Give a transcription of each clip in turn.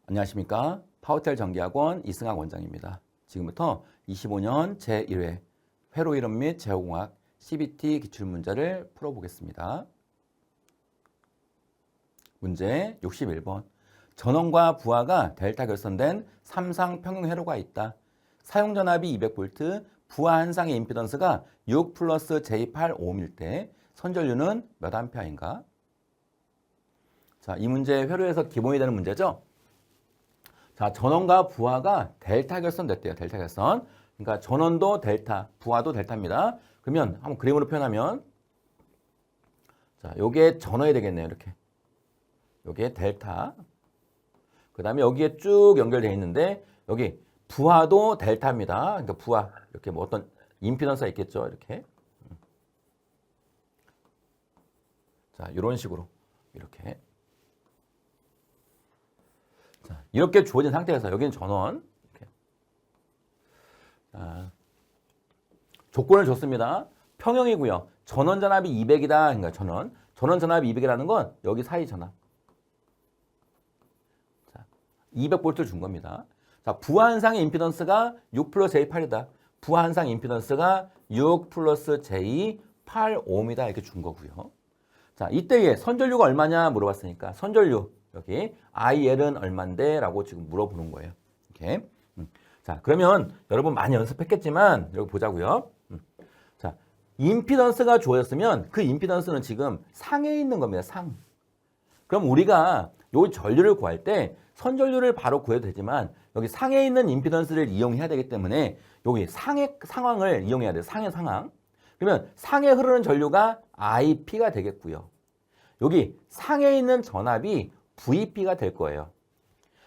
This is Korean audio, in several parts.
안녕하십니까. 파워텔 전기학원 이승학 원장입니다. 지금부터 25년 제1회 회로 이론 및 제어공학 CBT 기출문제를 풀어보겠습니다. 문제 61번. 전원과 부하가 델타 결선된 삼상 평형 회로가 있다. 사용전압이 200V, 부하 한 쌍의 임피던스가 6 플러스 J8 ohm일 때 선전류는 몇 암페어인가? 자, 이 문제 회로에서 기본이 되는 문제죠. 자, 전원과 부하가 델타 결선됐대요. 델타 결선. 그러니까 전원도 델타, 부하도 델타입니다. 그러면 한번 그림으로 표현하면 자, 요게 전원이 되겠네요. 이렇게. 요게 델타. 그다음에 여기에 쭉 연결되어 있는데 여기 부하도 델타입니다. 그러니까 부하 이렇게 뭐 어떤 임피던스가 있겠죠. 이렇게. 자, 이런 식으로 이렇게. 자, 이렇게 주어진 상태에서 여기는 전원. 이렇게. 자, 조건을 줬습니다. 평형이고요. 전원 전압이 200이다. 그러니까 전원 전압이 200이라는 건 여기 사이 전압. 자, 200V를 준 겁니다. 자, 부하 한 쌍의 임피던스가 6 플러스 J8이다. 부하 한 쌍의 임피던스가 6 플러스 J8 ohm이다. 이렇게 준 거고요. 자, 이때에 선전류가 얼마냐 물어봤으니까 선전류 여기 IL은 얼만데? 라고 지금 물어보는 거예요. 이렇게. 자, 그러면 여러분 많이 연습했겠지만 여기 보자고요. 자, 임피던스가 주어졌으면 그 임피던스는 지금 상에 있는 겁니다. 상. 그럼 우리가 요 전류를 구할 때 선전류를 바로 구해도 되지만 여기 상에 있는 임피던스를 이용해야 되기 때문에 여기 상의 상황을 이용해야 돼요. 상의 상황. 그러면 상에 흐르는 전류가 IP가 되겠고요. 여기 상에 있는 전압이 VP가 될 거예요.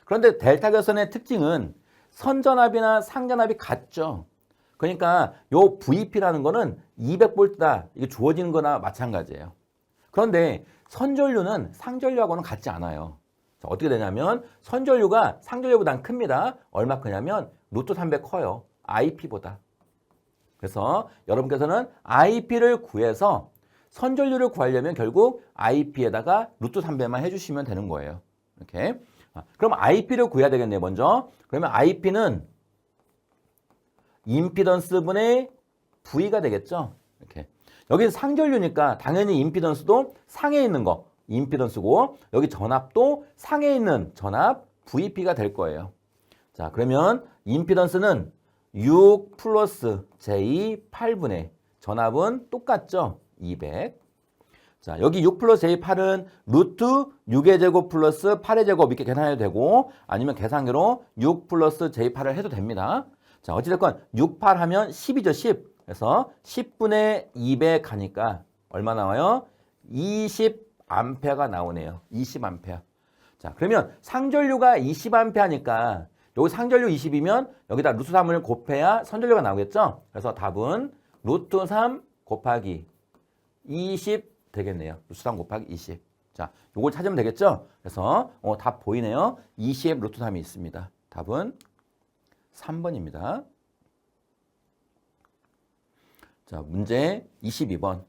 그런데 델타 결선의 특징은 선전압이나 상전압이 같죠. 그러니까 요 VP라는 거는 200V다. 이게 주어지는 거나 마찬가지예요. 그런데 선전류는 상전류하고는 같지 않아요. 자, 어떻게 되냐면 선전류가 상전류보다는 큽니다. 얼마 크냐면 루트 300 커요. IP보다. 그래서 여러분께서는 IP를 구해서 선전류를 구하려면 결국 IP에다가 루트 300만 해주시면 되는 거예요. 이렇게. 그럼 IP를 구해야 되겠네요. 먼저. 그러면 IP는 임피던스분의 V가 되겠죠. 이렇게. 여기 상전류니까 당연히 임피던스도 상에 있는 거 임피던스고 여기 전압도 상에 있는 전압 VP가 될 거예요. 자, 그러면 임피던스는 6 플러스 J8분의 전압은 똑같죠. 200. 자, 여기 6 플러스 J8은 루트 6의 제곱 플러스 8의 제곱 이렇게 계산해도 되고 아니면 계산기로 6 플러스 J8을 해도 됩니다. 자, 어찌됐건 6, 8 하면 10이죠. 10. 그래서 10분의 200 하니까 얼마 나와요? 20A가 나오네요. 20A. 자, 그러면 상전류가 20A 하니까 여기 상전류 20이면 여기다 루트 3을 곱해야 선전류가 나오겠죠? 그래서 답은 루트 3 곱하기 20 되겠네요. 루트 3 곱하기 20. 자, 요걸 찾으면 되겠죠? 그래서 답 보이네요. 20 루트 3이 있습니다. 답은 3번입니다. 자, 문제 22번.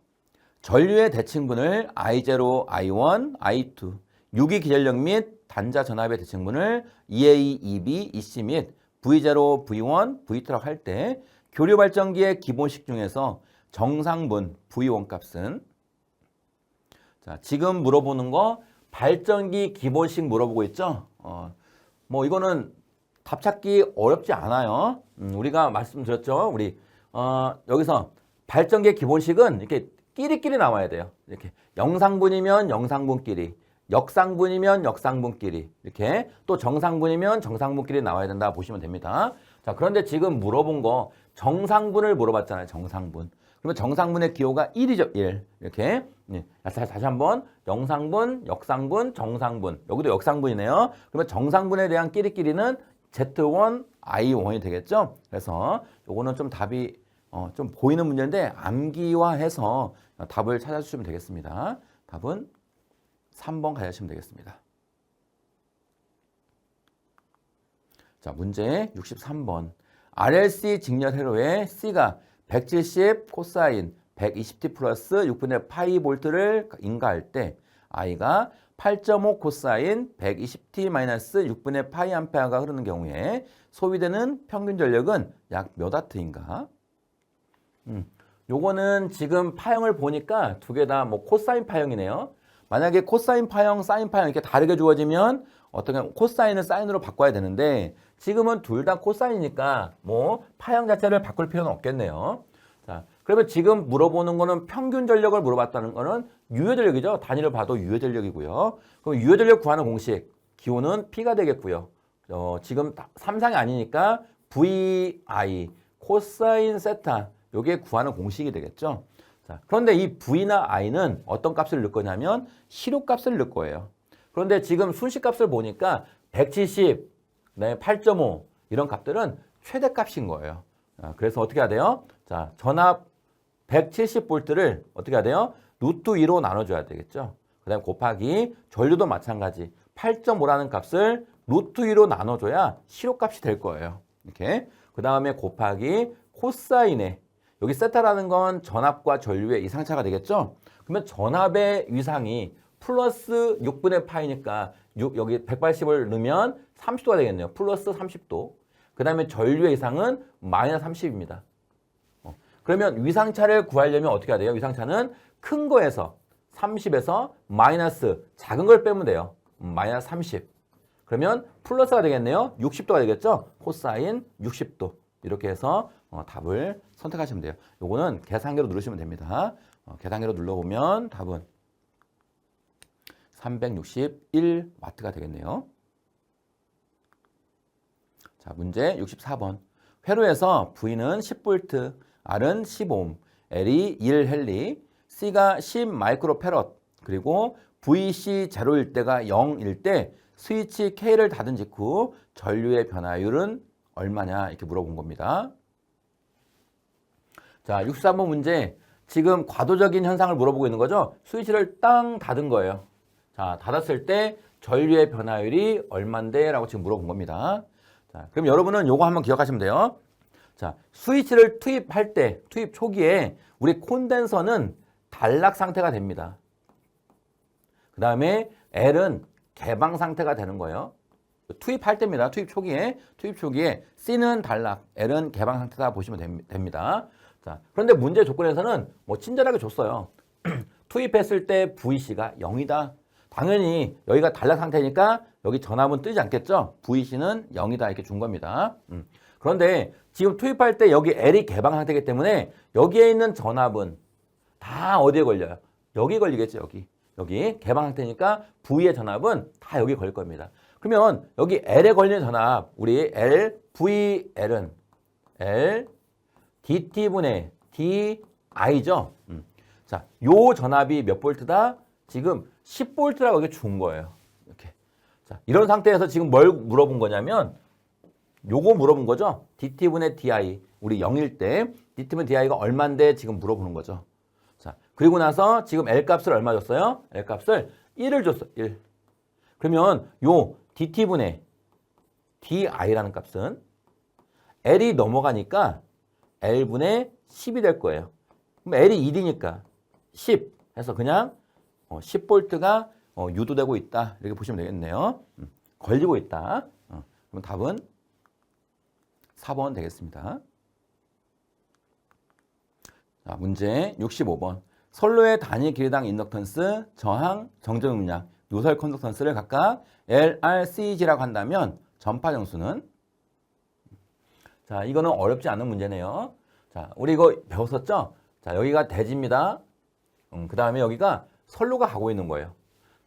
전류의 대칭분을 I0, I1, I2, 유기 기전력 및 단자 전압의 대칭분을 EA, EB, EC 및 V0, V1, V2라고 할 때 교류 발전기의 기본식 중에서 정상분 V1 값은 자, 지금 물어보는 거 발전기 기본식 물어보고 있죠? 뭐 이거는 답 찾기 어렵지 않아요. 우리가 말씀드렸죠. 우리 여기서 발전기의 기본식은 이렇게 끼리끼리 나와야 돼요. 이렇게 영상분이면 영상분끼리, 역상분이면 역상분끼리, 이렇게 또 정상분이면 정상분끼리 나와야 된다 보시면 됩니다. 자, 그런데 지금 물어본 거 정상분을 물어봤잖아요. 정상분. 그러면 정상분의 기호가 1이죠. 1. 이렇게. 다시 한번 영상분, 역상분, 정상분. 여기도 역상분이네요. 그러면 정상분에 대한 끼리끼리는 Z1, I1이 되겠죠. 그래서 요거는 좀 답이 좀 보이는 문제인데 암기화해서 답을 찾아주시면 되겠습니다. 답은 3번 가주시면 되겠습니다. 자, 문제 63번. RLC 직렬 회로에 C가 170 코사인 120t 플러스 6분의 파이 볼트를 인가할 때 I가 8.5 코사인 120t 마이너스 6분의 파이 암페어가 흐르는 경우에 소비되는 평균 전력은 약 몇 와트인가? 요거는 지금 파형을 보니까 두 개 다 뭐 코사인 파형이네요. 만약에 코사인 파형, 사인 파형 이렇게 다르게 주어지면 어떻게 코사인을 사인으로 바꿔야 되는데 지금은 둘 다 코사인이니까 뭐 파형 자체를 바꿀 필요는 없겠네요. 자, 그러면 지금 물어보는 거는 평균 전력을 물어봤다는 거는 유효 전력이죠. 단위를 봐도 유효 전력이고요. 그럼 유효 전력 구하는 공식 기호는 P가 되겠고요. 지금 삼상이 아니니까 VI 코사인 세타 요게 구하는 공식이 되겠죠. 자, 그런데 이 V나 I는 어떤 값을 넣을 거냐면 실효값을 넣을 거예요. 그런데 지금 순식값을 보니까 170, 8.5 이런 값들은 최대값인 거예요. 그래서 어떻게 해야 돼요? 자, 전압 170V를 어떻게 해야 돼요? 루트 2로 나눠줘야 되겠죠. 그 다음에 곱하기 전류도 마찬가지 8.5라는 값을 루트 2로 나눠줘야 실효값이 될 거예요. 이렇게. 그 다음에 곱하기 코사인에 여기 세타라는 건 전압과 전류의 이상차가 되겠죠. 그러면 전압의 위상이 플러스 6분의 파이니까 여기 180을 넣으면 30도가 되겠네요. 플러스 30도. 그 다음에 전류의 이상은 마이너스 30입니다. 그러면 위상차를 구하려면 어떻게 해야 돼요? 위상차는 큰 거에서 30에서 마이너스 작은 걸 빼면 돼요. 마이너스 30. 그러면 플러스가 되겠네요. 60도가 되겠죠? 코사인 60도. 이렇게 해서 답을 선택하시면 돼요. 요거는 계산기로 누르시면 됩니다. 계산기로 눌러보면 답은 361W가 되겠네요. 자, 문제 64번. 회로에서 V는 10V, R은 10오hm, L이 1헨리, C가 10 마이크로페럿, 그리고 VC 제로일 때가 0일 때 스위치 K를 닫은 직후 전류의 변화율은 얼마냐 이렇게 물어본 겁니다. 자, 63번 문제. 지금 과도적인 현상을 물어보고 있는 거죠. 스위치를 땅 닫은 거예요. 자, 닫았을 때 전류의 변화율이 얼만데? 라고 지금 물어본 겁니다. 자, 그럼 여러분은 요거 한번 기억하시면 돼요. 자, 스위치를 투입할 때, 투입 초기에 우리 콘덴서는 단락 상태가 됩니다. 그 다음에 L은 개방 상태가 되는 거예요. 투입할 때입니다. 투입 초기에 C는 단락, L은 개방 상태다 보시면 됩니다. 자, 그런데 문제 조건에서는 뭐 친절하게 줬어요. 투입했을 때 VC가 0이다. 당연히 여기가 단락 상태니까 여기 전압은 뜨지 않겠죠? VC는 0이다 이렇게 준 겁니다. 그런데 지금 투입할 때 여기 L이 개방 상태이기 때문에 여기에 있는 전압은 다 어디에 걸려요? 여기 걸리겠죠, 여기. 여기 개방 상태니까 V의 전압은 다 여기 걸릴 겁니다. 그러면 여기 L에 걸리는 전압, 우리 L, VL은 L, DT분의 DI죠. 자, 요 전압이 몇 볼트다? 지금 10볼트라고 이렇게 준 거예요. 이렇게. 자, 이런 상태에서 지금 뭘 물어본 거냐면 요거 물어본 거죠. DT분의 DI. 우리 0일 때 DT분의 DI가 얼만데 지금 물어보는 거죠. 자, 그리고 나서 지금 L 값을 얼마 줬어요? L 값을 1을 줬어. 1. 그러면 요 DT분의 DI라는 값은 L이 넘어가니까 L분의 10이 될 거예요. 그럼 L이 1이니까 10 해서 그냥 10볼트가 유도되고 있다. 이렇게 보시면 되겠네요. 걸리고 있다. 그럼 답은 4번 되겠습니다. 자, 문제 65번. 선로의 단위 길이당 인덕턴스, 저항, 정전 음량, 요설 컨덕턴스를 각각 LRCG라고 한다면 전파 정수는? 자, 이거는 어렵지 않은 문제네요. 자, 우리 이거 배웠었죠? 자, 여기가 대지입니다. 그 다음에 여기가 선로가 가고 있는 거예요.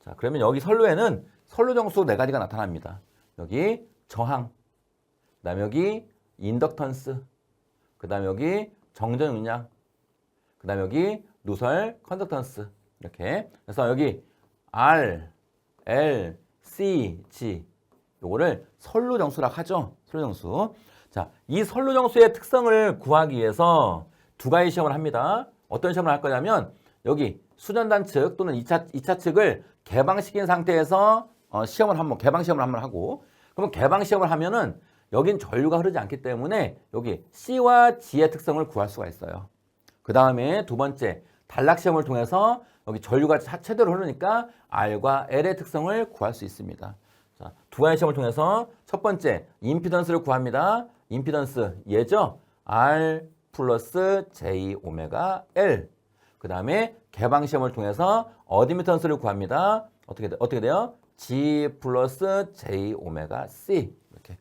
자, 그러면 여기 선로에는 선로 정수 4가지가 나타납니다. 여기 저항, 그 다음에 여기 인덕턴스, 그 다음에 여기 정전 음량, 그 다음에 여기 누설 컨덕턴스. 이렇게. 그래서 여기 R, L, C, G 요거를 선로 정수라고 하죠. 선로 정수. 자, 이 선로 정수의 특성을 구하기 위해서 2가지 시험을 합니다. 어떤 시험을 할 거냐면 여기 수전단 측 또는 2차 측을 개방시킨 상태에서 개방 시험을 한번 하고, 그러면 개방 시험을 하면은 여긴 전류가 흐르지 않기 때문에 여기 C와 G의 특성을 구할 수가 있어요. 그 다음에 두 번째, 단락 시험을 통해서 여기 전류가 최대로 흐르니까 R과 L의 특성을 구할 수 있습니다. 자, 두 가지 시험을 통해서 첫 번째, 임피던스를 구합니다. 임피던스 얘죠? R 플러스 J 오메가 L. 그 다음에 개방 시험을 통해서 어드미턴스를 구합니다. 어떻게 돼요? G 플러스 J 오메가 C. 이렇게.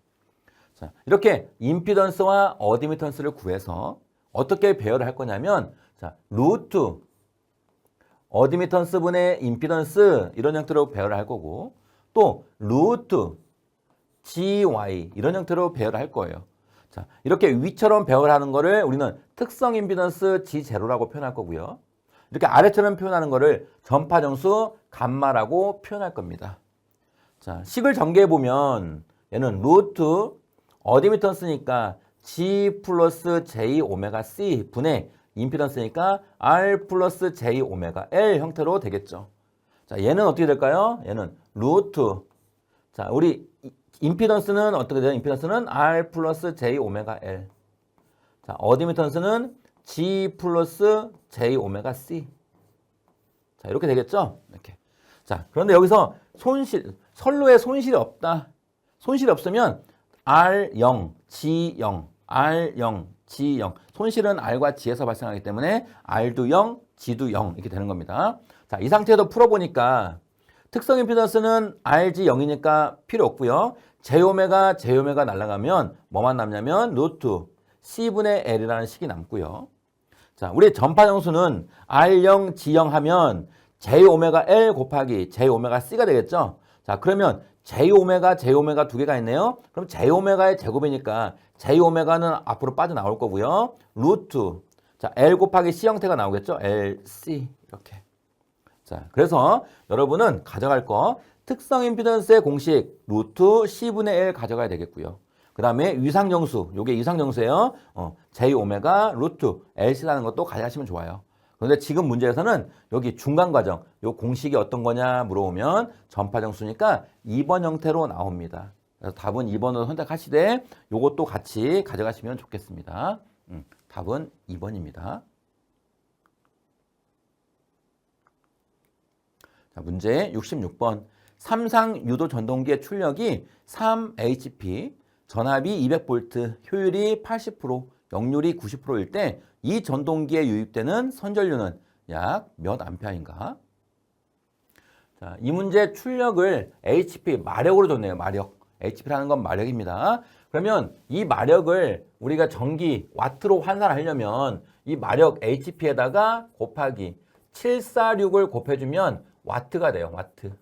자, 이렇게 임피던스와 어드미턴스를 구해서 어떻게 배열을 할 거냐면, 자, 루트 어드미턴스 분의 임피던스 이런 형태로 배열을 할 거고, 또 루트 GY 이런 형태로 배열을 할 거예요. 자, 이렇게 위처럼 배열을 하는 거를 우리는 특성 임피던스 G0라고 표현할 거고요. 이렇게 아래처럼 표현하는 거를 전파정수 감마라고 표현할 겁니다. 자, 식을 전개해 보면 얘는 루트 어드미턴스니까 G 플러스 J 오메가 C 분의 임피던스니까 R 플러스 J 오메가 L 형태로 되겠죠. 자, 얘는 어떻게 될까요? 얘는 루트. 자, 우리 임피던스는 어떻게 돼요? 임피던스는 R 플러스 J 오메가 L. 자, 어드미턴스는 G 플러스 J 오메가 C. 자, 이렇게 되겠죠? 이렇게. 자, 그런데 여기서 선로에 손실이 없다. 손실이 없으면 R0, G0, R0, G0. 손실은 R과 G에서 발생하기 때문에 R도 0, G도 0 이렇게 되는 겁니다. 자, 이 상태에서 풀어보니까 특성 임피던스는 RG 0이니까 필요 없고요. J오메가 날아가면 뭐만 남냐면 루트 C분의 L이라는 식이 남고요. 자, 우리 전파정수는 R0, G0 하면 J오메가 L 곱하기 J오메가 C가 되겠죠. 자, 그러면 J오메가 두 개가 있네요. 그럼 J오메가의 제곱이니까 J오메가는 앞으로 빠져나올 거고요. 루트, 자, L 곱하기 C 형태가 나오겠죠. LC 이렇게. 자, 그래서 여러분은 가져갈 거 특성 임피던스의 공식 루트 C분의 L 가져가야 되겠고요. 그 다음에 위상정수, 요게 위상정수예요. J오메가 루트 LC라는 것도 가져가시면 좋아요. 그런데 지금 문제에서는 여기 중간 과정, 요 공식이 어떤 거냐 물어보면 전파정수니까 2번 형태로 나옵니다. 그래서 답은 2번으로 선택하시되 요것도 같이 가져가시면 좋겠습니다. 답은 2번입니다. 자, 문제 66번. 삼상 유도 전동기의 출력이 3HP, 전압이 200V, 효율이 80%, 역률이 90%일 때 이 전동기에 유입되는 선전류는 약 몇 암페어인가? 자, 이 문제 출력을 HP, 마력으로 줬네요. 마력. HP라는 건 마력입니다. 그러면 이 마력을 우리가 전기, 와트로 환산하려면 이 마력 HP에다가 곱하기 746을 곱해주면 와트가 돼요. 와트.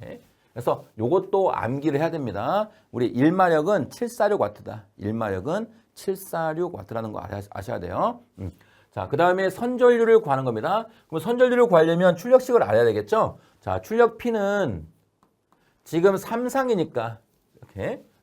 이렇게. 그래서 요것도 암기를 해야 됩니다. 우리 1마력은 746와트다. 1마력은 746와트라는 거 아셔야 돼요. 자, 그 다음에 선전류를 구하는 겁니다. 그럼 선전류를 구하려면 출력식을 알아야 되겠죠? 자, 출력 P는 지금 3상이니까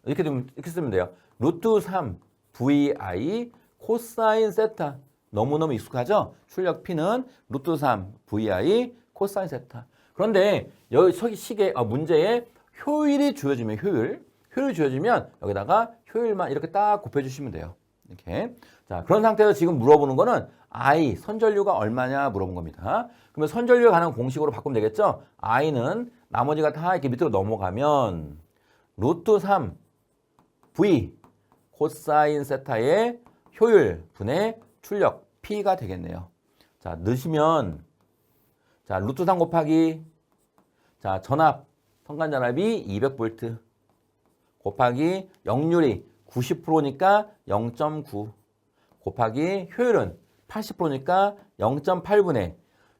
이렇게 쓰면 돼요. 루트 3 VI 코사인 세타. 너무너무 익숙하죠? 출력 P는 루트 3 VI 코사인 세타. 그런데 여기 식에 문제에 효율이 주어지면 효율이 주어지면 여기다가 효율만 이렇게 딱 곱해주시면 돼요. 이렇게. 자, 그런 상태에서 지금 물어보는 거는 I 선전류가 얼마냐 물어본 겁니다. 그러면 선전류에 관한 공식으로 바꾸면 되겠죠? I는 나머지가 다 이렇게 밑으로 넘어가면 루트 3 V 코사인 세타의 효율 분의 출력 P가 되겠네요. 자, 넣으시면 자, 루트 3 곱하기 자, 전압 선간전압이 200V 곱하기 역률이 90%니까 0.9 곱하기 효율은 80%니까 0.8분의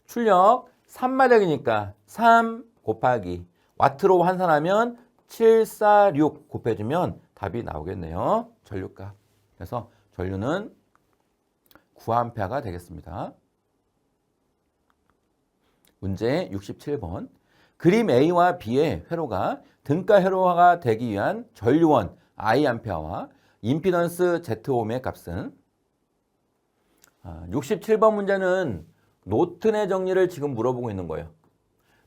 출력 3마력이니까 3 곱하기 와트로 환산하면 746 곱해주면 답이 나오겠네요. 전류값. 그래서 전류는 9A가 되겠습니다. 문제 67번. 그림 A와 B의 회로가 등가 회로화가 되기 위한 전류원 I아와 임피던스 Z옴의 값은 67번 문제는 노튼의 정리를 지금 물어보고 있는 거예요.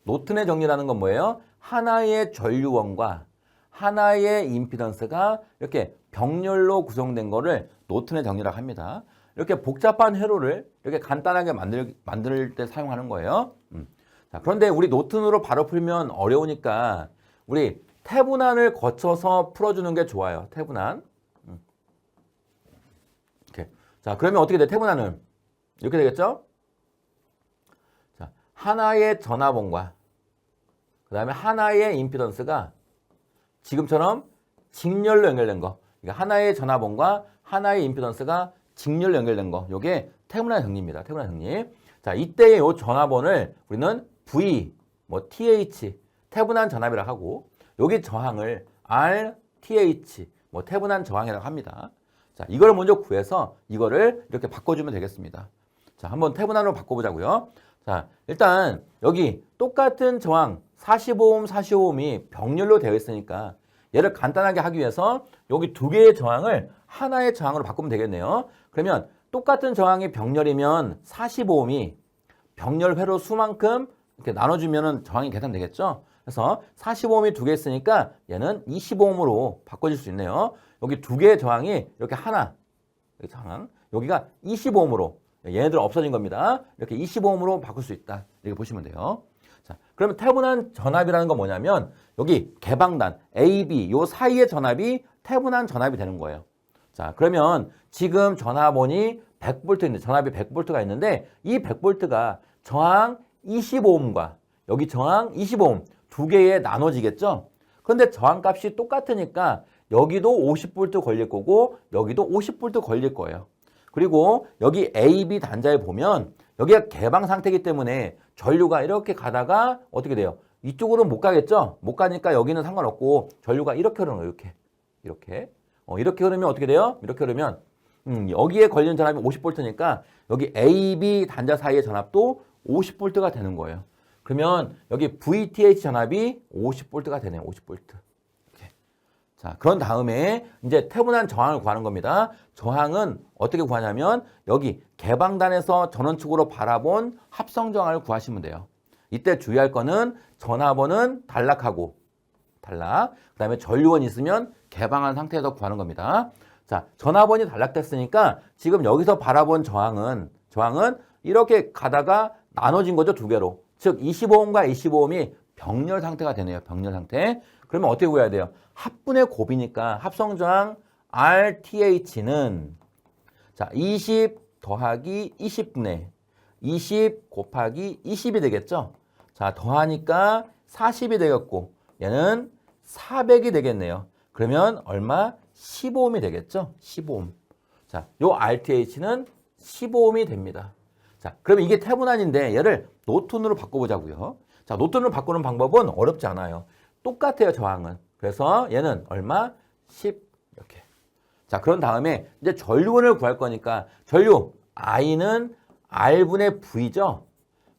노튼의 정리라는 건 뭐예요? 하나의 전류원과 하나의 임피던스가 이렇게 병렬로 구성된 거를 노튼의 정리라고 합니다. 이렇게 복잡한 회로를 이렇게 간단하게 만들 때 사용하는 거예요. 자, 그런데 우리 노튼으로 바로 풀면 어려우니까 우리 태분한을 거쳐서 풀어주는 게 좋아요. 태분한. 이렇게. 자, 그러면 어떻게 돼? 태분한은 이렇게 되겠죠? 자, 하나의 전화번과 그 다음에 하나의 임피던스가 지금처럼 직렬로 연결된 거. 그러니까 하나의 전화번과 하나의 임피던스가 직렬로 연결된 거. 이게 태분한 정리입니다. 태분한 정리. 자, 이때의 이 전화번을 우리는 V, 뭐 TH, 태분한 전압이라고 하고 여기 저항을 R, TH, 뭐 태분한 저항이라고 합니다. 자, 이걸 먼저 구해서 이거를 이렇게 바꿔주면 되겠습니다. 자, 한번 태분한으로 바꿔보자고요. 자, 일단 여기 똑같은 저항 45옴, 45옴이 병렬로 되어 있으니까 얘를 간단하게 하기 위해서 여기 두 개의 저항을 하나의 저항으로 바꾸면 되겠네요. 그러면 똑같은 저항이 병렬이면 45옴이 병렬 회로 수만큼 이렇게 나눠주면 저항이 계산되겠죠. 그래서 45옴이 두 개 있으니까 얘는 25옴으로 바꿔질 수 있네요. 여기 두 개의 저항이 이렇게 하나, 여기 저항, 여기가 25옴으로 얘네들 없어진 겁니다. 이렇게 25옴으로 바꿀 수 있다. 이렇게 보시면 돼요. 자, 그러면 태분한 전압이라는 건 뭐냐면 여기 개방단 AB 요 사이의 전압이 태분한 전압이 되는 거예요. 자, 그러면 지금 전압원이 100V인데 전압이 100V가 있는데 이 100V가 저항 25옴과 여기 저항 25옴 두 개에 나눠지겠죠? 그런데 저항값이 똑같으니까 여기도 50V 걸릴 거고 여기도 50V 걸릴 거예요. 그리고 여기 AB 단자에 보면 여기가 개방 상태이기 때문에 전류가 이렇게 가다가 어떻게 돼요? 이쪽으로는 못 가겠죠? 못 가니까 여기는 상관없고 전류가 이렇게 흐르는 거예요. 이렇게 흐르면 어떻게 돼요? 이렇게 흐르면 여기에 걸리는 전압이 50V니까 여기 AB 단자 사이의 전압도 50V가 되는 거예요. 그러면 여기 VTH 전압이 50V가 되네요. 50V. 이렇게. 자, 그런 다음에 이제 태분한 저항을 구하는 겁니다. 저항은 어떻게 구하냐면 여기 개방단에서 전원축으로 바라본 합성 저항을 구하시면 돼요. 이때 주의할 거는 전화번은 단락하고 단락. 그 다음에 전류원이 있으면 개방한 상태에서 구하는 겁니다. 자, 전화번이 단락됐으니까 지금 여기서 바라본 저항은 이렇게 가다가 나눠진 거죠. 두 개로. 즉 25옴과 25옴이 병렬 상태가 되네요. 병렬 상태. 그러면 어떻게 구해야 돼요? 합분의 곱이니까 합성저항 RTH는 자 20 더하기 20분의 20 곱하기 20이 되겠죠. 자 더하니까 40이 되겠고 얘는 400이 되겠네요. 그러면 얼마? 15옴이 되겠죠. 15옴. 자, 요 RTH는 15옴이 됩니다. 자, 그러면 이게 태분한인데 얘를 노튼으로 바꿔보자고요. 자, 노튼으로 바꾸는 방법은 어렵지 않아요. 똑같아요, 저항은. 그래서 얘는 얼마? 10 이렇게. 자, 그런 다음에 이제 전류원을 구할 거니까 전류 I는 R분의 V죠.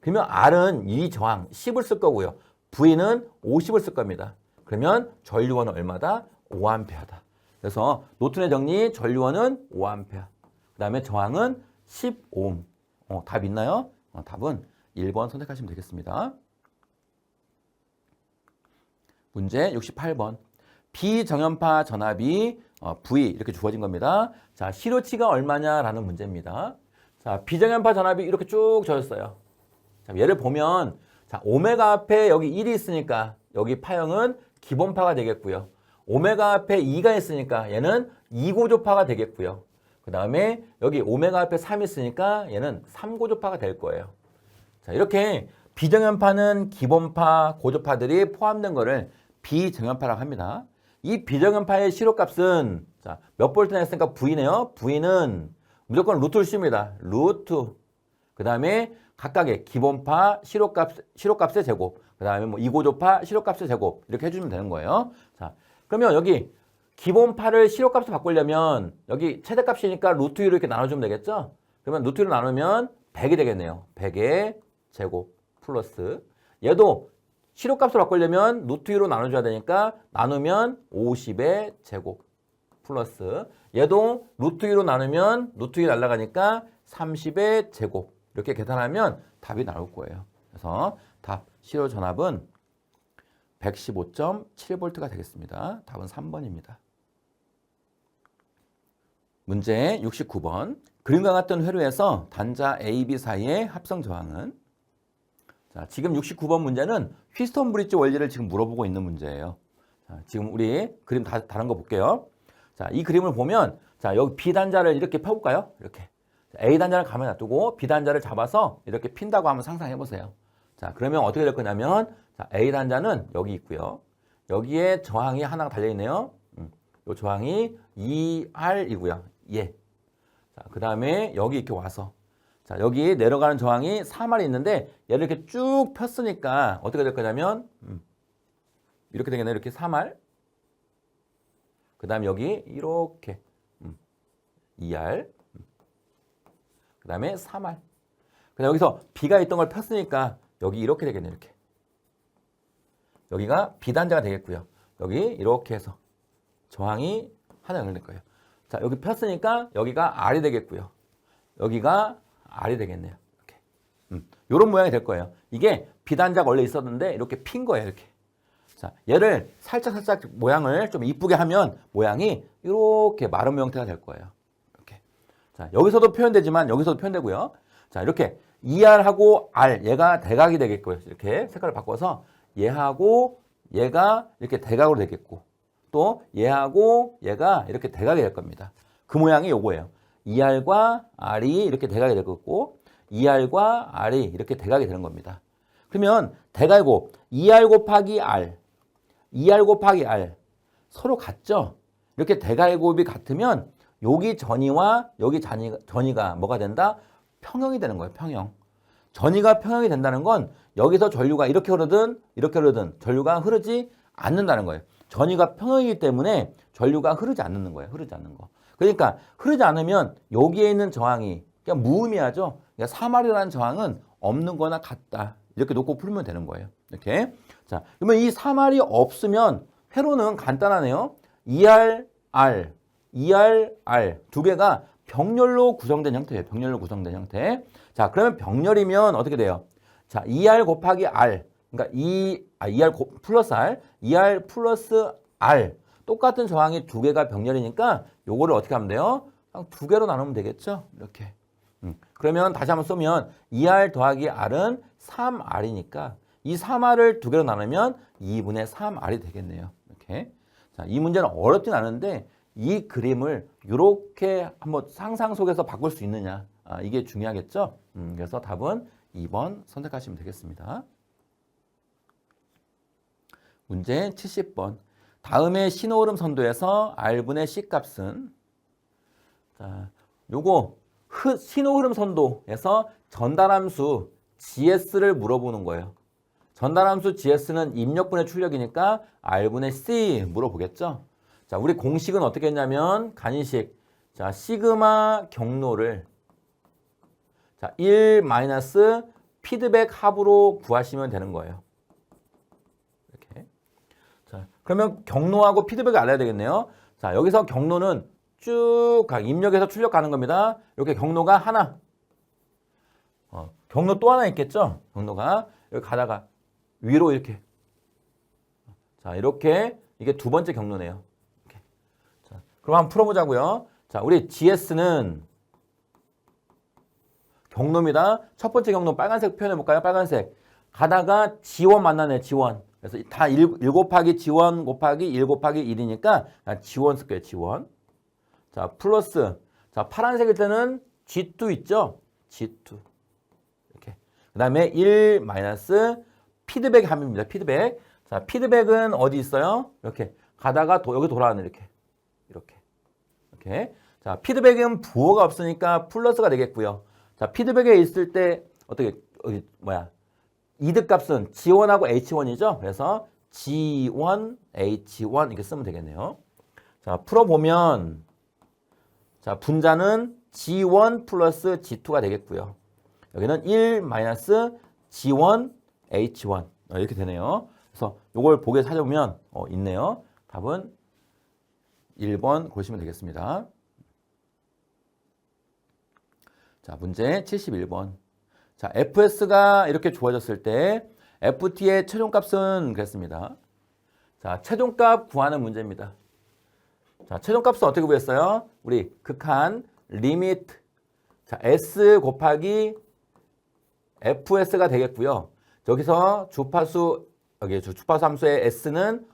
그러면 R은 이 저항 10을 쓸 거고요. V는 50을 쓸 겁니다. 그러면 전류원은 얼마다? 5A다. 그래서 노튼의 정리 전류원은 5A. 그 다음에 저항은 10옴. 답 있나요? 답은 1번 선택하시면 되겠습니다. 문제 68번. 비정연파 전압이 V 이렇게 주어진 겁니다. 자, 실효치가 얼마냐라는 문제입니다. 자, 비정연파 전압이 이렇게 쭉 주어졌어요. 자, 얘를 보면 자, 오메가 앞에 여기 1이 있으니까 여기 파형은 기본파가 되겠고요. 오메가 앞에 2가 있으니까 얘는 2고조파가 되겠고요. 그 다음에 여기 오메가 앞에 3이 있으니까 얘는 3고조파가 될 거예요. 자, 이렇게 비정연파는 기본파, 고조파들이 포함된 거를 비정연파라고 합니다. 이 비정연파의 실효값은 자, 몇 볼트나 했으니까 V네요. V는 무조건 루트를 씁니다. 루트. 그 다음에 각각의 기본파 실효값의 제곱. 그 다음에 뭐 2고조파 실효값의 제곱. 이렇게 해주면 되는 거예요. 자, 그러면 여기 기본파를 실효값으로 바꾸려면 여기 최대값이니까 루트 2로 이렇게 나눠주면 되겠죠? 그러면 루트 2로 나누면 100이 되겠네요. 100의 제곱 플러스 얘도 실효값으로 바꾸려면 루트 2로 나눠줘야 되니까 나누면 50의 제곱 플러스 얘도 루트 2로 나누면 루트 2 날라가니까 30의 제곱 이렇게 계산하면 답이 나올 거예요. 그래서 답 실효 전압은 115.7V가 되겠습니다. 답은 3번입니다. 문제 69번. 그림과 같은 회로에서 단자 A, B 사이의 합성 저항은? 자, 지금 69번 문제는 휘스턴 브릿지 원리를 지금 물어보고 있는 문제예요. 자, 지금 우리 그림 다른 거 볼게요. 자, 이 그림을 보면 자, 여기 B 단자를 이렇게 펴볼까요? 이렇게. A 단자를 가만히 놔두고 B 단자를 잡아서 이렇게 핀다고 한번 상상해 보세요. 자, 그러면 어떻게 될 거냐면 자, A 단자는 여기 있고요. 여기에 저항이 하나가 달려 있네요. 이 저항이 2R이고요. 예. 자, 그다음에 여기 이렇게 와서 자, 여기 내려가는 저항이 3R이 있는데 얘를 이렇게 쭉 폈으니까 어떻게 될 거냐면 이렇게 되겠네요. 이렇게 3R. 그다음에 여기 이렇게 2R. 그다음에 3R. 그다음 여기서 B가 있던 걸 폈으니까 여기 이렇게 되겠네요. 이렇게. 여기가 B단자가 되겠고요. 여기 이렇게 해서 저항이 하나 연결될 거예요. 자, 여기 폈으니까 여기가 R이 되겠고요. 여기가 R이 되겠네요. 이렇게. 요런 모양이 될 거예요. 이게 B단자가 원래 있었는데 이렇게 핀 거예요. 이렇게. 자, 얘를 살짝 모양을 좀 이쁘게 하면 모양이 이렇게 마름모 형태가 될 거예요. 이렇게. 자, 여기서도 표현되지만 여기서도 표현되고요. 자, 이렇게 ER하고 R, 얘가 대각이 되겠고요. 이렇게 색깔을 바꿔서 얘하고 얘가 이렇게 대각으로 되겠고 또 얘하고 얘가 이렇게 대각이 될 겁니다. 그 모양이 요거예요. ER과 R이 이렇게 대각이 되겠고 ER과 R이 이렇게 대각이 되는 겁니다. 그러면 대각이고 ER 곱하기 R, ER 곱하기 R 서로 같죠? 이렇게 대각의 곱이 같으면 여기 전이와 여기 전이가 뭐가 된다? 평형이 되는 거예요. 평형. 전이가 평형이 된다는 건 여기서 전류가 이렇게 흐르든 전류가 흐르지 않는다는 거예요. 전이가 평형이기 때문에 전류가 흐르지 않는 거예요. 흐르지 않는 거. 그러니까 흐르지 않으면 여기에 있는 저항이 그냥 무의미하죠. 그러니까 3R이라는 저항은 없는 거나 같다. 이렇게 놓고 풀면 되는 거예요. 이렇게. 자, 그러면 이 3R이 없으면 회로는 간단하네요. ER, R, ER, R 두 개가 병렬로 구성된 형태예요. 병렬로 구성된 형태. 자, 그러면 병렬이면 어떻게 돼요? 자, ER 곱하기 R. 그러니까 ER 플러스 R, ER 플러스 R. 똑같은 저항이 두 개가 병렬이니까 요거를 어떻게 하면 돼요? 그냥 두 개로 나누면 되겠죠? 이렇게. 그러면 다시 한번 쏘면 ER 더하기 R은 3R이니까 이 3R을 두 개로 나누면 2분의 3R이 되겠네요. 이렇게. 자, 이 문제는 어렵진 않은데 이 그림을 이렇게 한번 상상 속에서 바꿀 수 있느냐. 이게 중요하겠죠? 그래서 답은 2번 선택하시면 되겠습니다. 문제 70번. 다음의 신호흐름 선도에서 R분의 C 값은 자, 요거 신호흐름 선도에서 전달함수 GS를 물어보는 거예요. 전달함수 GS는 입력분의 출력이니까 R분의 C 물어보겠죠? 자, 우리 공식은 어떻게 했냐면 간이식. 자, 시그마 경로를 자, 1 마이너스 피드백 합으로 구하시면 되는 거예요. 이렇게. 자, 그러면 경로하고 피드백을 알아야 되겠네요. 자, 여기서 경로는 쭉 입력해서 출력 가는 겁니다. 이렇게 경로가 하나. 경로 또 하나 있겠죠? 경로가 여기 가다가 위로 이렇게. 자, 이렇게 이게 두 번째 경로네요. 이렇게. 자, 그럼 한번 풀어보자고요. 자, 우리 GS는 경로입니다. 첫 번째 경로 빨간색 표현해 볼까요? 빨간색. 가다가 G1 만나네, G1. 그래서 다 1 곱하기 G1 곱하기 1 곱하기 1이니까 G1 쓸게요, G1. 자, 플러스. 자, 파란색일 때는 G2 있죠? G2. 이렇게. 그 다음에 1 마이너스 피드백 함입니다. 피드백. 자, 피드백은 어디 있어요? 이렇게. 가다가 여기 돌아가는 이렇게. 이렇게. 이렇게. 자, 피드백은 부호가 없으니까 플러스가 되겠고요. 자, 피드백에 있을 때 어떻게 이득값은 G1하고 H1이죠. 그래서 G1, H1 이렇게 쓰면 되겠네요. 자, 풀어보면 자, 분자는 G1 플러스 G2가 되겠고요. 여기는 1 마이너스 G1, H1 이렇게 되네요. 그래서 이걸 보기에 찾아보면 있네요. 답은 1번 고르시면 되겠습니다. 자, 문제 71번. 자, FS가 이렇게 주어졌을 때 FT의 최종값은 그랬습니다. 자, 최종값 구하는 문제입니다. 자, 최종값은 어떻게 구했어요? 우리 극한 리미트. 자, S 곱하기 fs가 되겠고요. 여기서 주파수 여기 주파수 함수의 s는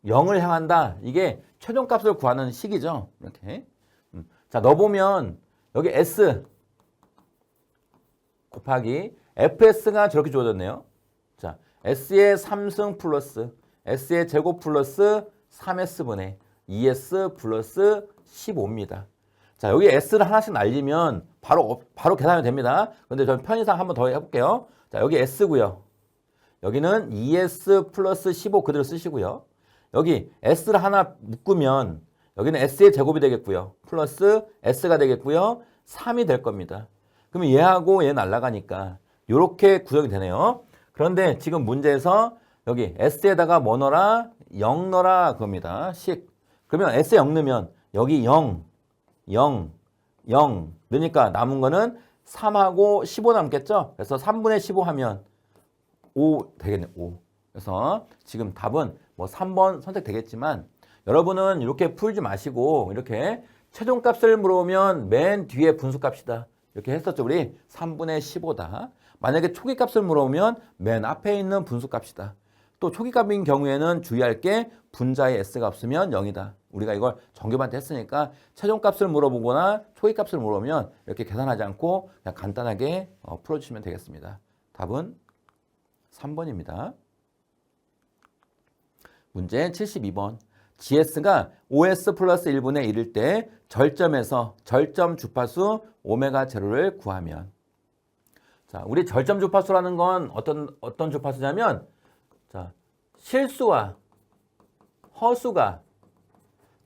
0을 향한다. 이게 최종값을 구하는 식이죠. 이렇게. 자, 넣어보면 여기 s 곱하기 fs가 저렇게 주어졌네요. 자, s의 3승 플러스 s의 제곱 플러스 3s분의 2s 플러스 15입니다. 자, 여기 s를 하나씩 날리면 바로 계산이 됩니다. 그런데 저는 편의상 한번 더 해볼게요. 자, 여기 s고요. 여기는 2s 플러스 15 그대로 쓰시고요. 여기 s를 하나 묶으면 여기는 s의 제곱이 되겠고요. 플러스 s가 되겠고요. 3이 될 겁니다. 그러면 얘하고 얘 날아가니까 이렇게 구성이 되네요. 그런데 지금 문제에서 여기 s에다가 뭐 넣어라? 0 넣어라 그겁니다. 식. 그러면 s에 0 넣으면 여기 0, 0, 0 넣으니까 남은 거는 3하고 15 남겠죠? 그래서 3분의 15 하면 5 되겠네. 5. 그래서 지금 답은 뭐 3번 선택되겠지만 여러분은 이렇게 풀지 마시고 이렇게 최종값을 물어보면 맨 뒤에 분수값이다. 이렇게 했었죠. 우리 3분의 15다. 만약에 초기값을 물어보면 맨 앞에 있는 분수값이다. 또 초기값인 경우에는 주의할 게 분자의 s가 없으면 0이다. 우리가 이걸 정규반때 했으니까 최종값을 물어보거나 초기값을 물어보면 이렇게 계산하지 않고 그냥 간단하게 풀어주시면 되겠습니다. 답은 3번입니다. 문제 72번. GS가 OS 플러스 1분의 1일 때 절점에서 절점 주파수 오메가 제로를 구하면. 자, 우리 절점 주파수라는 건 어떤 주파수냐면, 자, 실수와 허수가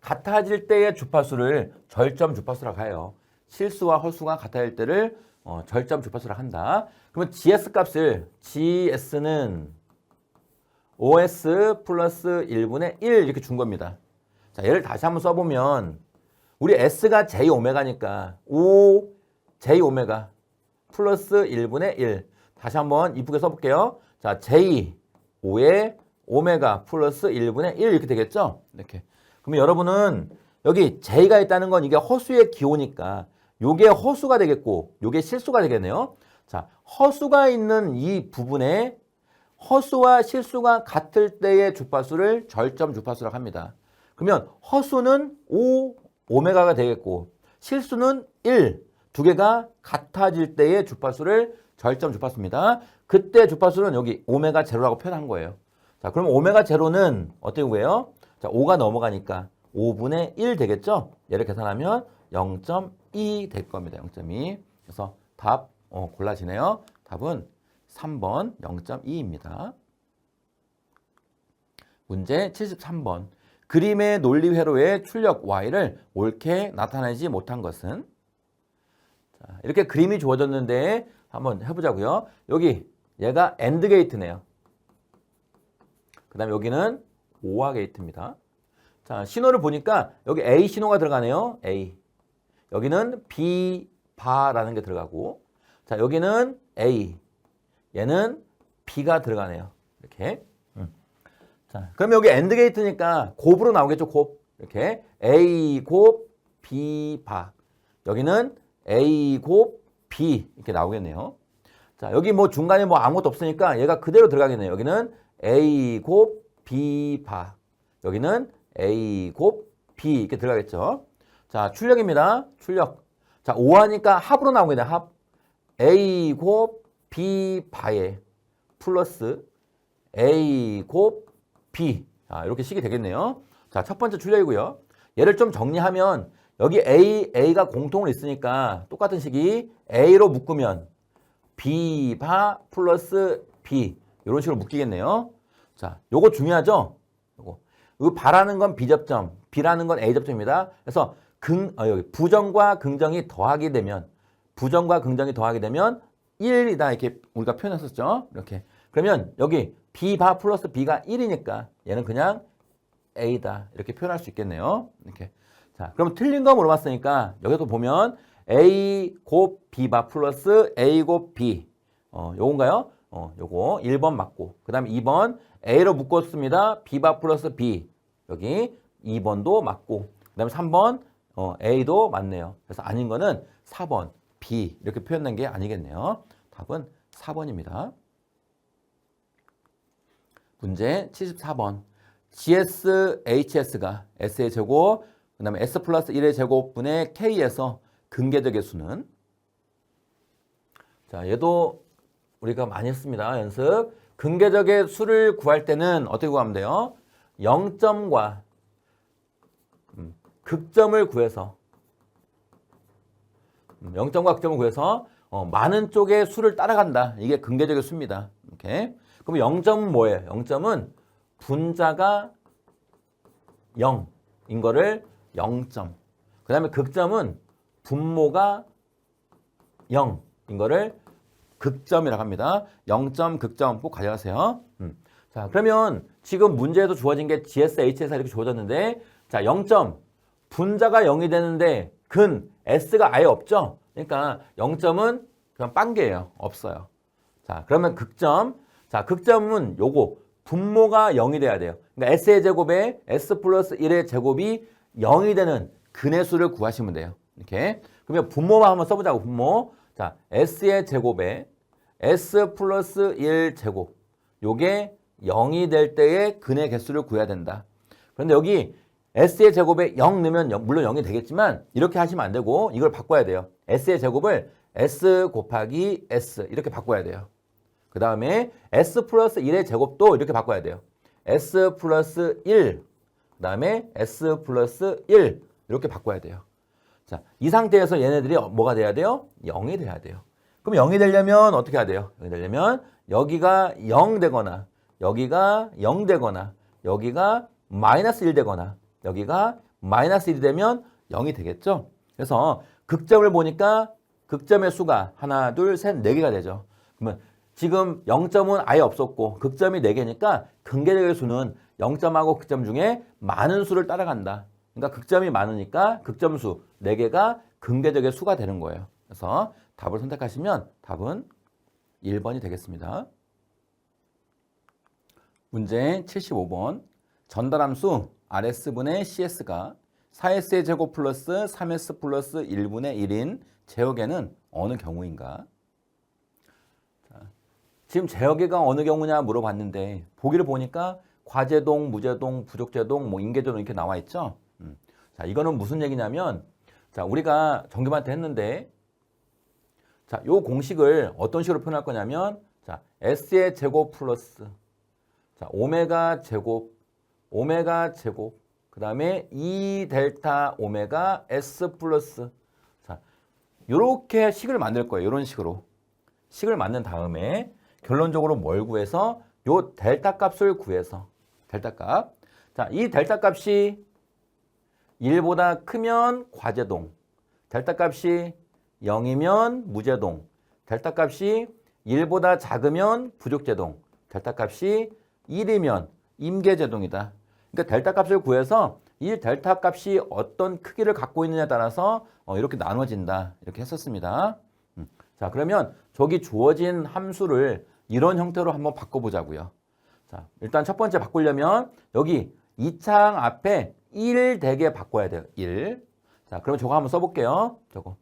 같아질 때의 주파수를 절점 주파수라고 해요. 실수와 허수가 같아질 때를 절점 주파수라고 한다. 그러면 GS 값을 GS는 OS 플러스 1분의 1 이렇게 준 겁니다. 자, 얘를 다시 한번 써보면 우리 S가 J 오메가니까 O J 오메가 플러스 1분의 1. 다시 한번 이쁘게 써볼게요. 자, J O의 오메가 플러스 1분의 1 이렇게 되겠죠? 이렇게. 그러면 여러분은 여기 J가 있다는 건 이게 허수의 기호니까 요게 허수가 되겠고 요게 실수가 되겠네요. 자, 허수가 있는 이 부분에 허수와 실수가 같을 때의 주파수를 절점 주파수라고 합니다. 그러면 허수는 5 오메가가 되겠고 실수는 1, 두 개가 같아질 때의 주파수를 절점 주파수입니다. 그때 주파수는 여기 오메가 제로라고 표현한 거예요. 자, 그럼 오메가 제로는 어떻게 구해요? 자, 5가 넘어가니까 5분의 1 되겠죠? 얘를 계산하면 0.2 될 겁니다. 0.2. 그래서 답 골라지네요. 답은 3번 0.2입니다. 문제 73번. 그림의 논리 회로의 출력 y를 옳게 나타내지 못한 것은? 자, 이렇게 그림이 주어졌는데 한번 해보자고요. 여기 얘가 AND 게이트네요. 그 다음에 여기는 OR 게이트입니다. 자, 신호를 보니까 여기 A 신호가 들어가네요. A. 여기는 B 바라는 게 들어가고, 자, 여기는 A. 얘는 B가 들어가네요. 이렇게. 자, 그럼 여기 AND 게이트니까 곱으로 나오겠죠. 곱. 이렇게 A 곱 B 바. 여기는 A 곱 B 이렇게 나오겠네요. 자, 여기 뭐 중간에 뭐 아무것도 없으니까 얘가 그대로 들어가겠네요. 여기는 A 곱 B 바. 여기는 A 곱 B 이렇게 들어가겠죠. 자, 출력입니다. 출력. 자, 5하니까 합으로 나오겠네요. 합. A 곱 B 바에 플러스 A 곱 B. 자, 이렇게 식이 되겠네요. 자, 첫 번째 출력이고요. 얘를 좀 정리하면 여기 A가 공통으로 있으니까 똑같은 식이 A로 묶으면 B 바 플러스 B 이런 식으로 묶이겠네요. 자, 요거 중요하죠? 요거. 이 바라는 건 B접점, B라는 건 A접점입니다. 그래서 여기 부정과 긍정이 더하게 되면 1이다 이렇게 우리가 표현했었죠. 이렇게. 그러면 여기 B 바 플러스 B가 1이니까 얘는 그냥 A다 이렇게 표현할 수 있겠네요. 이렇게. 자, 그럼 틀린 거 물어봤으니까 여기도 보면 A 곱 B 바 플러스 A 곱 B. 요건가요? 요거 1번 맞고 그 다음에 2번 A로 묶었습니다. B바 플러스 B 여기 2번도 맞고 그 다음에 3번 A도 맞네요. 그래서 아닌 거는 4번 B 이렇게 표현된 게 아니겠네요. 답은 4번입니다. 문제 74번 GS, HS가 S의 제곱 그 다음에 S 플러스 1의 제곱분의 K에서 근계적의 수는 자 얘도 우리가 많이 했습니다. 연습. 근계적의 수를 구할 때는 어떻게 구하면 돼요? 0점과 극점을 구해서 0점과 극점을 구해서 많은 쪽의 수를 따라간다. 이게 근계적의 수입니다. 이렇게. 그럼 0점은 뭐예요? 0점은 분자가 0인 거를 0점. 그 다음에 극점은 분모가 0인 거를 극점이라고 합니다. 0점, 극점 꼭 가져가세요. 자, 그러면 지금 문제에도 주어진 게 GS, HS가 이렇게 주어졌는데 자, 0점. 분자가 0이 되는데 근 S가 아예 없죠? 그러니까 0점은 그냥 빵개예요. 없어요. 자, 그러면 극점. 자, 극점은 요거 분모가 0이 돼야 돼요. 그러니까 S의 제곱에 S 플러스 1의 제곱이 0이 되는 근의 수를 구하시면 돼요. 이렇게. 그러면 분모만 한번 써보자고, 분모. 자, S의 제곱에 S 플러스 1 제곱. 요게 0이 될 때의 근의 개수를 구해야 된다. 그런데 여기 S의 제곱에 0 넣으면 물론 0이 되겠지만 이렇게 하시면 안 되고 이걸 바꿔야 돼요. S의 제곱을 S 곱하기 S 이렇게 바꿔야 돼요. 그 다음에 S 플러스 1의 제곱도 이렇게 바꿔야 돼요. S 플러스 1, 그 다음에 S 플러스 1 이렇게 바꿔야 돼요. 자, 이 상태에서 얘네들이 뭐가 돼야 돼요? 0이 돼야 돼요. 그럼 0이 되려면 어떻게 해야 돼요? 0이 되려면 여기가 0 되거나 여기가 0 되거나 여기가 마이너스 1 되거나 여기가 마이너스 1이 되면 0이 되겠죠? 그래서 극점을 보니까 극점의 수가 하나, 둘, 셋, 4개가 되죠. 그러면 지금 0점은 아예 없었고 극점이 4개니까 근계적의 수는 0점하고 극점 중에 많은 수를 따라간다. 그러니까 극점이 많으니까 극점수 4개가 근계적의 수가 되는 거예요. 그래서 답을 선택하시면 답은 1번이 되겠습니다. 문제 75번 전달함수 RS분의 CS가 4S의 제곱 플러스 3S 플러스 1분의 1인 제역에는 어느 경우인가? 자, 지금 제역에가 어느 경우냐 물어봤는데 보기를 보니까 과제동, 무제동, 부족제동, 인계제동 이렇게 나와 있죠? 자, 이거는 무슨 얘기냐면 자, 우리가 정규반 때 했는데 자, 요 공식을 어떤 식으로 표현할 거냐면 자, S의 제곱 플러스 자, 오메가 제곱 그 다음에 2 델타 오메가 S 플러스 자, 요렇게 식을 만들 거예요. 이런 식으로 식을 만든 다음에 결론적으로 뭘 구해서 요 델타 값을 구해서 델타 값. 자, 이 델타 값이 1보다 크면 과제동, 델타 값이 0이면 무제동, 델타 값이 1보다 작으면 부족제동, 델타 값이 1이면 임계제동이다. 그러니까 델타 값을 구해서 이 델타 값이 어떤 크기를 갖고 있느냐에 따라서 이렇게 나눠진다. 이렇게 했었습니다. 자, 그러면 저기 주어진 함수를 이런 형태로 한번 바꿔보자고요. 자, 일단 첫 번째 바꾸려면 여기 이 창 앞에 1 대게 바꿔야 돼요. 1. 자, 그러면 저거 한번 써볼게요. 저거.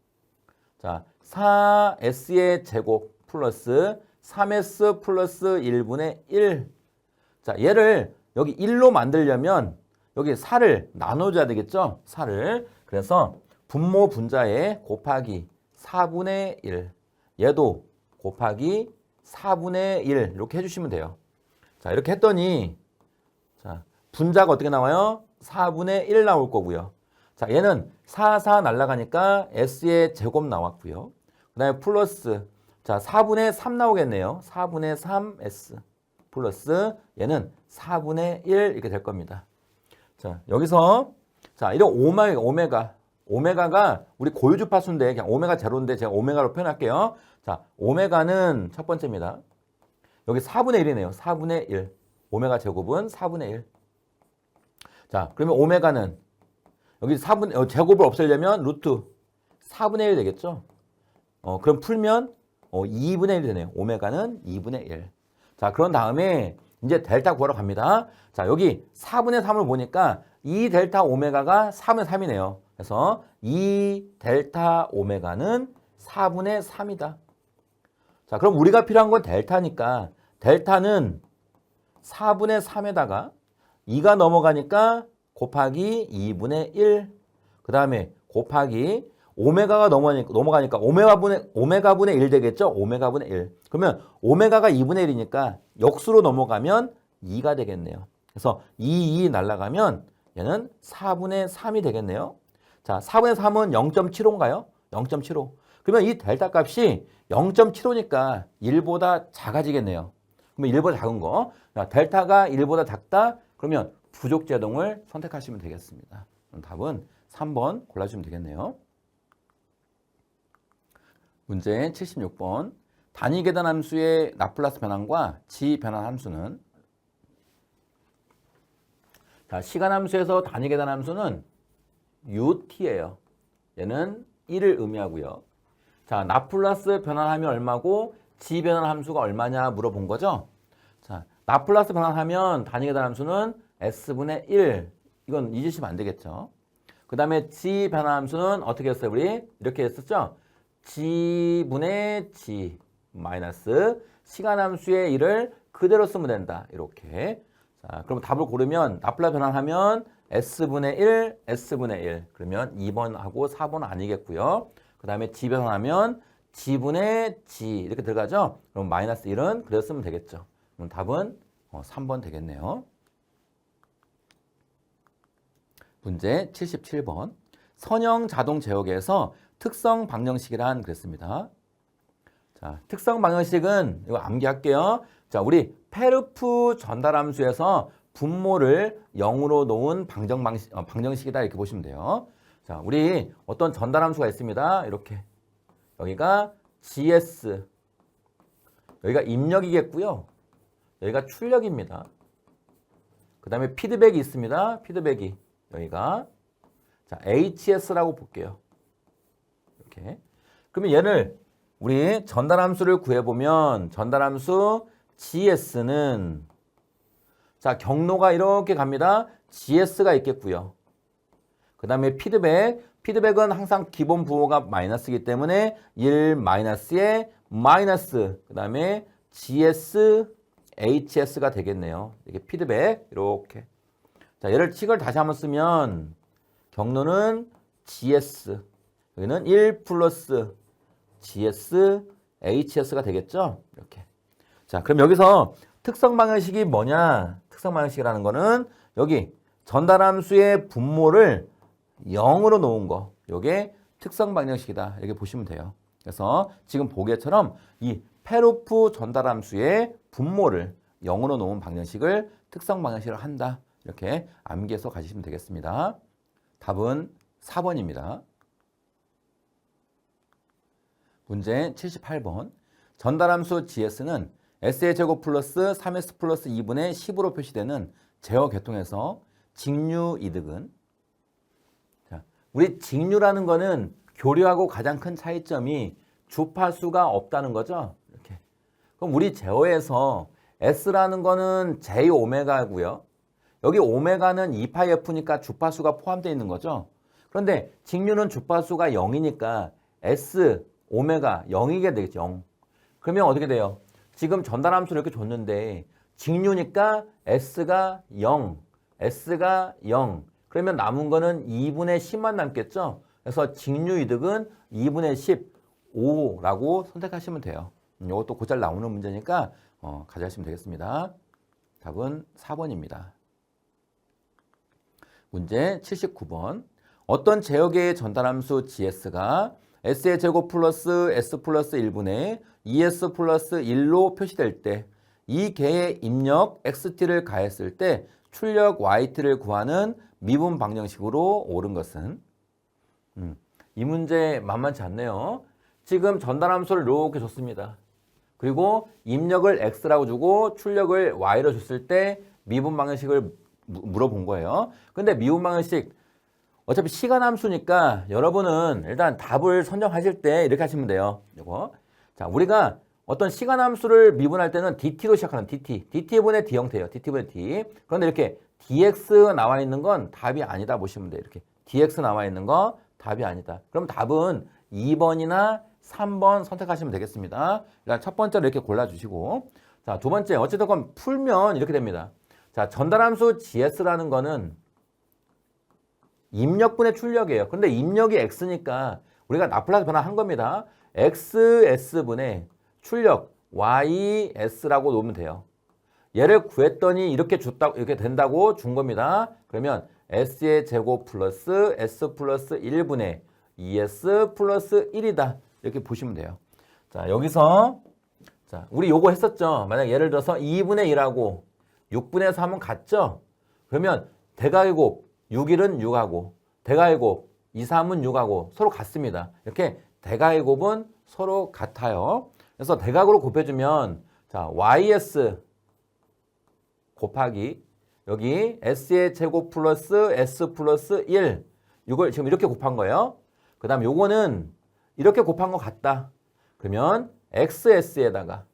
자, 4S의 제곱 플러스 3S 플러스 1분의 1. 자, 얘를 여기 1로 만들려면 여기 4를 나눠줘야 되겠죠? 4를. 그래서 분모 분자에 곱하기 4분의 1. 얘도 곱하기 4분의 1 이렇게 해주시면 돼요. 자, 이렇게 했더니 자, 분자가 어떻게 나와요? 4분의 1 나올 거고요. 자, 얘는 4, 4 날라가니까 S의 제곱 나왔고요. 그 다음에 플러스 자, 4분의 3 나오겠네요. 4분의 3S 플러스 얘는 4분의 1 이렇게 될 겁니다. 자, 여기서 자, 이런 오메가가 우리 고유주파수인데 그냥 오메가 제로인데 제가 오메가로 표현할게요. 자, 오메가는 첫 번째입니다. 여기 4분의 1이네요. 4분의 1. 오메가 제곱은 4분의 1. 자, 그러면 오메가는 여기 제곱을 없애려면 루트 4분의 1 되겠죠? 그럼 풀면 2분의 1이 되네요. 오메가는 2분의 1. 자, 그런 다음에 이제 델타 구하러 갑니다. 자, 여기 4분의 3을 보니까 이 델타 오메가가 4분의 3이네요. 그래서 이 델타 오메가는 4분의 3이다. 자, 그럼 우리가 필요한 건 델타니까 델타는 4분의 3에다가 2가 넘어가니까 곱하기 2분의 1. 그 다음에 곱하기 오메가가 넘어가니까 오메가분의 1 되겠죠? 오메가분의 1. 그러면 오메가가 2분의 1이니까 역수로 넘어가면 2가 되겠네요. 그래서 2 날아가면 얘는 4분의 3이 되겠네요. 자, 4분의 3은 0.75인가요? 0.75. 그러면 이 델타 값이 0.75니까 1보다 작아지겠네요. 그러면 1보다 작은 거. 자, 델타가 1보다 작다? 그러면 부족제동을 선택하시면 되겠습니다. 그럼 답은 3번 골라주시면 되겠네요. 문제 76번. 단위 계단 함수의 라플라스 변환과 지 변환 함수는, 자, 시간 함수에서 단위 계단 함수는 ut예요. 얘는 1을 의미하고요. 자, 라플라스 변환하면 얼마고 지 변환 함수가 얼마냐 물어본 거죠. 자, 라플라스 변환하면 단위 계단 함수는 s분의 1. 이건 잊으시면 안 되겠죠. 그 다음에 지 변환 함수는 어떻게 했어요? 우리 이렇게 했었죠. g분의 g 마이너스 시간 함수의 1을 그대로 쓰면 된다. 이렇게. 자, 그럼 답을 고르면 라플라스 변환하면 s분의 1, s분의 1. 그러면 2번하고 4번은 아니겠고요. 그 다음에 g 변환하면 g분의 g 이렇게 들어가죠. 그럼 마이너스 1은 그대로 쓰면 되겠죠. 그럼 답은 3번 되겠네요. 문제 77번. 선형 자동 제어기에서 특성 방정식이란 그랬습니다. 자, 특성 방정식은 이거 암기할게요. 자, 우리 페르프 전달 함수에서 분모를 0으로 놓은 방정식이다 이렇게 보시면 돼요. 자, 우리 어떤 전달 함수가 있습니다. 이렇게. 여기가 GS. 여기가 입력이겠고요. 여기가 출력입니다. 그 다음에 피드백이 있습니다. 피드백이. 여기가. 자, HS라고 볼게요. 이렇게. 그러면 얘를 우리 전달함수를 구해보면 전달함수 GS는, 자, 경로가 이렇게 갑니다. GS가 있겠고요. 그 다음에 피드백은 항상 기본 부호가 마이너스이기 때문에 1 마이너스에 마이너스, 그 다음에 GS, HS가 되겠네요. 이게 피드백 이렇게. 자, 얘를 칙을 다시 한번 쓰면 경로는 GS, 여기는 1 플러스 GS, HS가 되겠죠? 이렇게. 자, 그럼 여기서 특성 방정식이 뭐냐? 특성 방정식이라는 거는 여기 전달함수의 분모를 0으로 놓은 거. 요게 특성 방정식이다. 이렇게 보시면 돼요. 그래서 지금 보기처럼 이 페로프 전달함수의 분모를 0으로 놓은 방정식을 특성 방정식을 한다. 이렇게 암기해서 가시면 되겠습니다. 답은 4번입니다. 문제 78번. 전달함수 GS는 S의 제곱 플러스 3S 플러스 2분의 10으로 표시되는 제어 계통에서 직류 이득은, 자, 우리 직류라는 거는 교류하고 가장 큰 차이점이 주파수가 없다는 거죠. 이렇게. 그럼 우리 제어에서 S라는 거는 J오메가고요. 여기 오메가는 2파이F니까 주파수가 포함되어 있는 거죠. 그런데 직류는 주파수가 0이니까 S, 오메가 0이게 되겠죠. 0. 그러면 어떻게 돼요? 지금 전달함수를 이렇게 줬는데 직류니까 S가 0, S가 0. 그러면 남은 거는 2분의 10만 남겠죠. 그래서 직류 이득은 2분의 15라고 선택하시면 돼요. 이것도 곧잘 나오는 문제니까 가져가시면 되겠습니다. 답은 4번입니다. 문제 79번. 어떤 제어계의 전달함수 GS가 S의 제곱 플러스 S 플러스 1분의 2S 플러스 1로 표시될 때 이 계의 입력 XT를 가했을 때 출력 YT를 구하는 미분 방정식으로 옳은 것은, 이 문제 만만치 않네요. 지금 전달함수를 이렇게 줬습니다. 그리고 입력을 X라고 주고 출력을 Y로 줬을 때 미분 방정식을 물어본 거예요. 근데 미분 방정식 어차피 시간 함수니까 여러분은 일단 답을 선정하실 때 이렇게 하시면 돼요. 이거. 자, 우리가 어떤 시간 함수를 미분할 때는 dt로 시작하는 dt분의 d 형태예요. dt분의 d. 그런데 이렇게 dx 나와 있는 건 답이 아니다 보시면 돼요. 이렇게 dx 나와 있는 거 답이 아니다. 그럼 답은 2번이나 3번 선택하시면 되겠습니다. 일단 첫 번째로 이렇게 골라주시고, 자, 두 번째 어찌됐건 풀면 이렇게 됩니다. 자, 전달함수 gs라는 거는 입력분의 출력이에요. 근데 입력이 x니까 우리가 라플라스 변화한 겁니다. xs분의 출력 ys라고 놓으면 돼요. 얘를 구했더니 이렇게 된다고 준 겁니다. 그러면 s의 제곱 플러스 s 플러스 1분의 2s 플러스 1이다. 이렇게 보시면 돼요. 자, 여기서 자, 우리 요거 했었죠. 만약 예를 들어서 2분의 1하고 6분의 3은 같죠? 그러면 대각의 곱 6일은 6하고 대각의 곱 2, 3은 6하고 서로 같습니다. 이렇게 대각의 곱은 서로 같아요. 그래서 대각으로 곱해주면 자, ys 곱하기 여기 s의 제곱 플러스 s 플러스 1 이걸 지금 이렇게 곱한 거예요. 그 다음 요거는 이렇게 곱한 것 같다. 그러면 xs에다가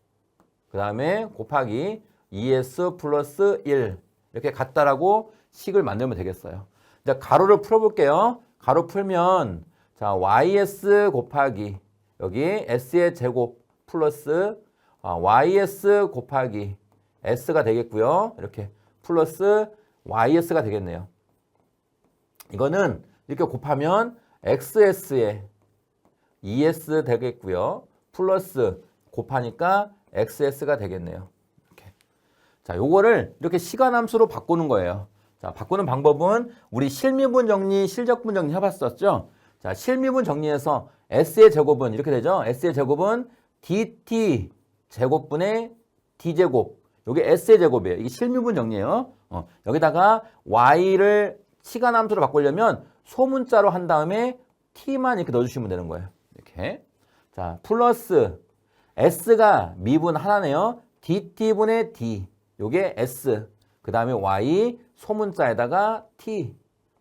그 다음에 곱하기 2s 플러스 1 이렇게 같다라고 식을 만들면 되겠어요. 이제 가로를 풀어볼게요. 가로 풀면 자, ys 곱하기 여기 s의 제곱 플러스 ys 곱하기 s가 되겠고요. 이렇게 플러스 ys가 되겠네요. 이거는 이렇게 곱하면 xs에 2s 되겠고요. 플러스 곱하니까 xs가 되겠네요. 이렇게. 자, 요거를 이렇게 시간함수로 바꾸는 거예요. 자, 바꾸는 방법은 우리 실미분 정리, 실적분 정리 해봤었죠? 자, 실미분 정리해서 s의 제곱은 이렇게 되죠? s의 제곱은 dt 제곱분의 d제곱. 요게 s의 제곱이에요. 이게 실미분 정리예요. 여기다가 y를 시간함수로 바꾸려면 소문자로 한 다음에 t만 이렇게 넣어주시면 되는 거예요. 이렇게. 자, 플러스 s가 미분 하나네요. dt분의 d. 요게 s. 그 다음에 y 소문자에다가 t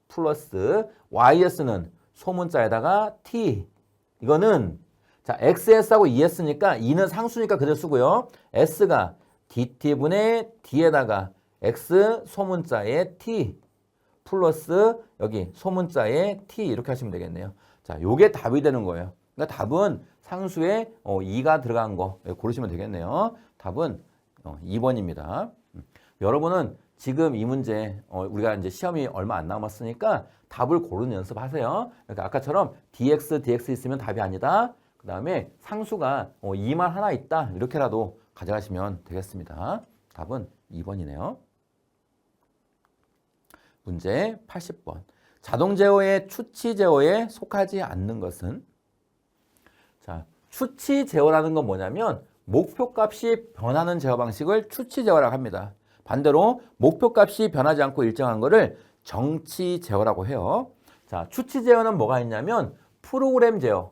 플러스 ys는 소문자에다가 t. 이거는 자, xs하고 2s니까 2는 상수니까 그대로 쓰고요. s가 dt분의 d에다가 x 소문자에 t 플러스 여기 소문자에 t 이렇게 하시면 되겠네요. 자, 요게 답이 되는 거예요. 그러니까 답은 상수에 2가 들어간 거 고르시면 되겠네요. 답은 2번입니다. 여러분은 지금 이 문제 우리가 이제 시험이 얼마 안 남았으니까 답을 고르는 연습하세요. 그러니까 아까처럼 dx 있으면 답이 아니다. 그 다음에 상수가 2만 하나 있다. 이렇게라도 가져가시면 되겠습니다. 답은 2번이네요. 문제 80번. 자동 제어의 추치 제어에 속하지 않는 것은? 자, 추치 제어라는 건 뭐냐면 목표값이 변하는 제어 방식을 추치 제어라고 합니다. 반대로 목표값이 변하지 않고 일정한 거를 정치 제어라고 해요. 자, 추치 제어는 뭐가 있냐면 프로그램 제어,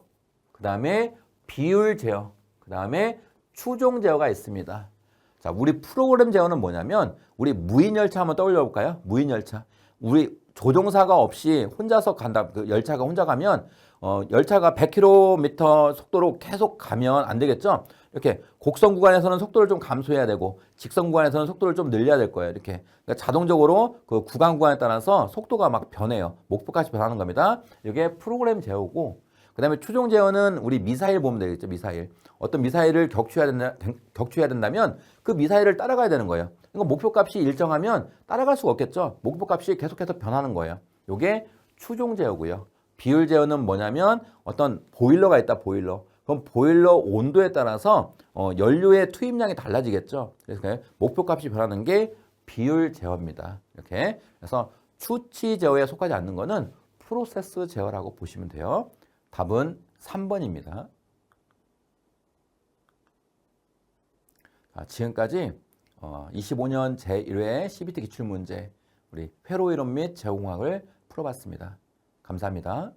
그 다음에 비율 제어, 그 다음에 추종 제어가 있습니다. 자, 우리 프로그램 제어는 뭐냐면 우리 무인 열차 한번 떠올려 볼까요? 무인 열차. 우리 조종사가 없이 혼자서 간다. 그 열차가 혼자 가면 열차가 100km 속도로 계속 가면 안 되겠죠? 이렇게 곡선 구간에서는 속도를 좀 감소해야 되고 직선 구간에서는 속도를 좀 늘려야 될 거예요. 이렇게 그러니까 자동적으로 그 구간 구간에 따라서 속도가 막 변해요. 목표까지 변하는 겁니다. 이게 프로그램 제어고, 그 다음에 추종 제어는 우리 미사일 보면 되겠죠. 미사일. 어떤 미사일을 격추해야 된다면 그 미사일을 따라가야 되는 거예요. 그러니까 목표값이 일정하면 따라갈 수가 없겠죠. 목표값이 계속해서 변하는 거예요. 이게 추종 제어고요. 비율 제어는 뭐냐면 어떤 보일러가 있다. 보일러. 그럼 보일러 온도에 따라서 연료의 투입량이 달라지겠죠. 그래서 목표값이 변하는 게 비율 제어입니다. 이렇게. 그래서 추치 제어에 속하지 않는 거는 프로세스 제어라고 보시면 돼요. 답은 3번입니다. 자, 지금까지 25년 제1회 CBT 기출문제 우리 회로 이론 및 제어공학을 풀어봤습니다. 감사합니다.